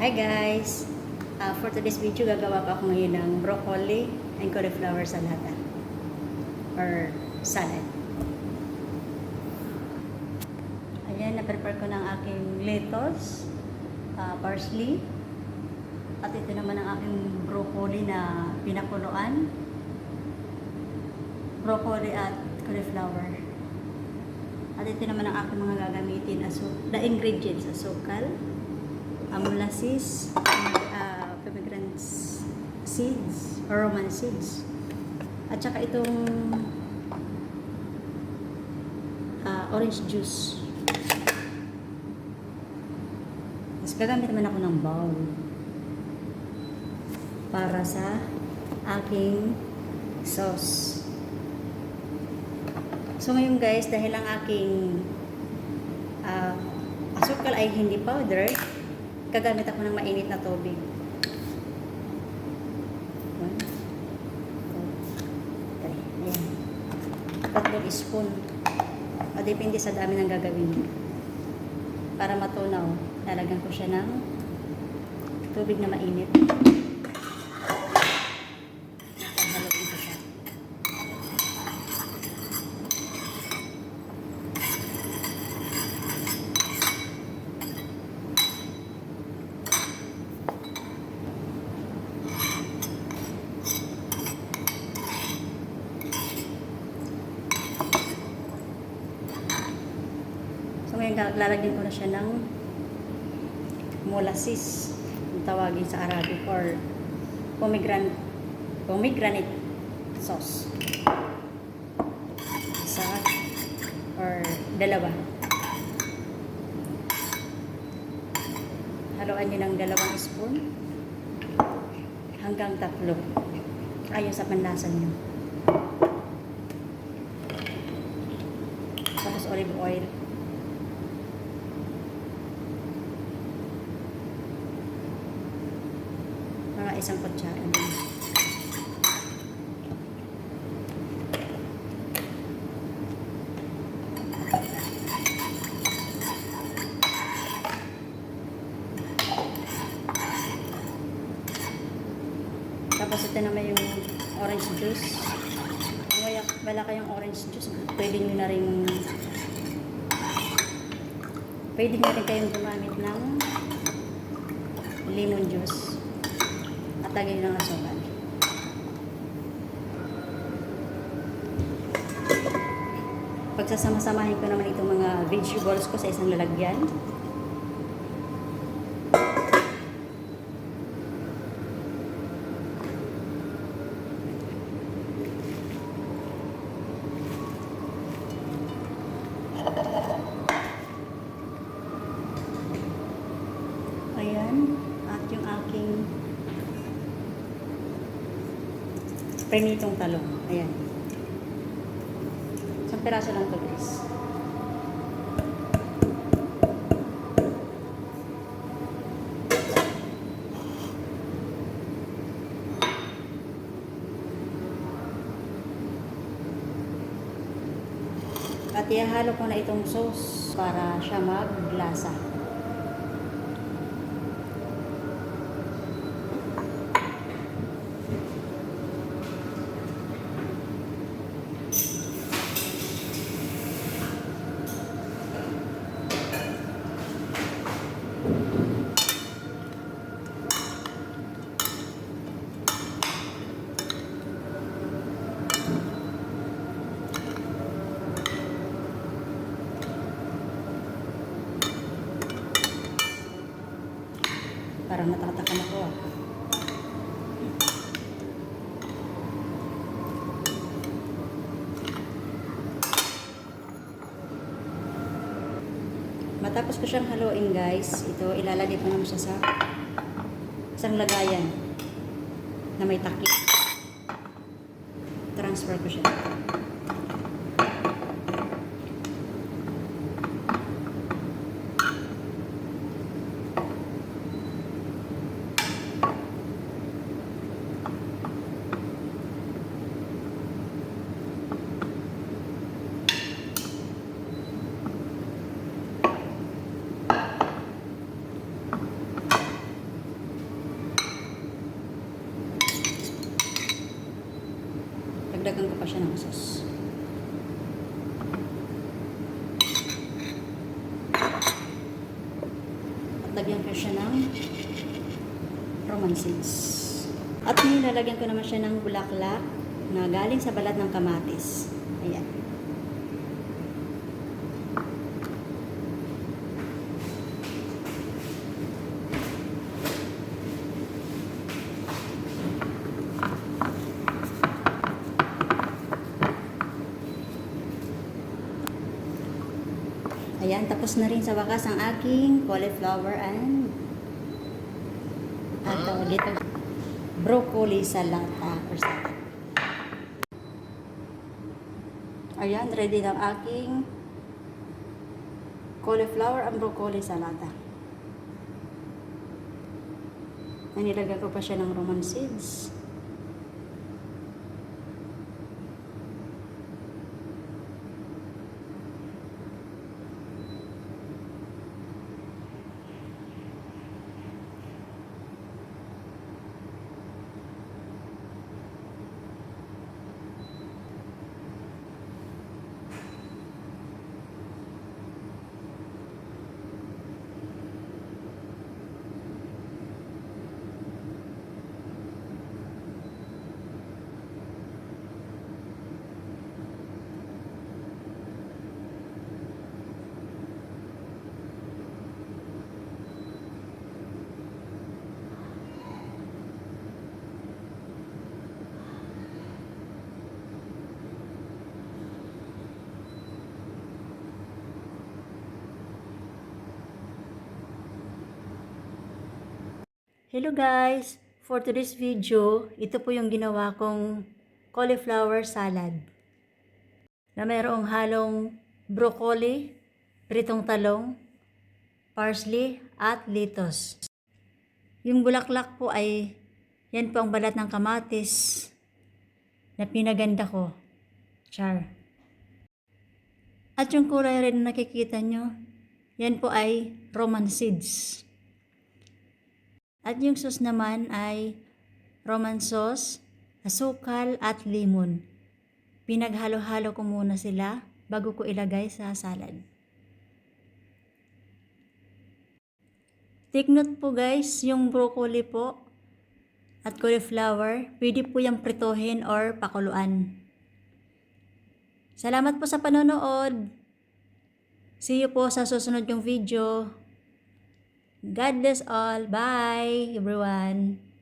Hi guys! For today's video, gagawa pa ako ngayon ng broccoli and cauliflower salata or salad. Ayan, na-prepare ko ng aking lettuce, parsley, at ito naman ang aking broccoli na pinakuluan, broccoli at cauliflower. At ito naman ang aking mga gagamitin, the ingredients: asukal, molasses, pomegranate seeds or roman seeds, at saka itong orange juice. Tapos gagamit naman ako ng bowl para sa aking sauce. So ngayon guys, dahil ang aking asukal ay hindi powder, gagamit ako ng mainit na tubig. 3 spoon. O depende sa dami ng gagawin. Para matunaw, lalagyan ko siya ng tubig na mainit. Haluin ko siya. So ngayon, lalagyan ko na siya ng molasses, yung tawagin sa Arabic, or pomegranate sauce. Isa or dalawa. Haluan nyo ng 2 spoon hanggang 3 ayon sa panlasa nyo. Tapos olive oil. Mga 1 kutsara din. Tapos ito naman yung orange juice. Kung wala kayong orange juice, pwede na rin kayong gumamit ng lemon juice. At lagyan ng asukal. Pagsasama-samahin ko naman itong mga vegetables ko sa isang lalagyan. Ayan, at yung aking prenitong talong. Ayan. Isang piraso lang ito, guys. At ihalo ko na itong sauce para siya maglasa. Parang natatakam ako ah. Matapos ko siyang haluin guys, ito ilalagay ko naman siya sa isang lagayan na may takip. Transfer ko siya. Dagdagan ko pa siya ng sauce. At lagyan ko siya ng roman seeds. At nilalagyan ko naman siya ng bulaklak na galing sa balat ng kamatis. Ayan. Ayan, tapos na rin sa wakas ang aking cauliflower and dito broccoli sa lata or salad. Ayan, ready na ang aking cauliflower and broccoli sa lata. Nilagyan ko pa siya ng roman seeds. Hello guys! For today's video, ito po yung ginawa kong cauliflower salad na mayroong halong broccoli, pritong talong, parsley, at lettuce. Yung bulaklak po ay, yan po ang balat ng kamatis na pinaganda ko. Char. At yung kulay red na nakikita nyo, yan po ay roman seeds. At yung sauce naman ay roman sauce, asukal at lemon. Pinaghalo-halo ko muna sila bago ko ilagay sa salad. Take note po guys, yung broccoli po at cauliflower, pwede po yung pritohin or pakuluan. Salamat po sa panonood. See you po sa susunod yung video. God bless all. Bye everyone.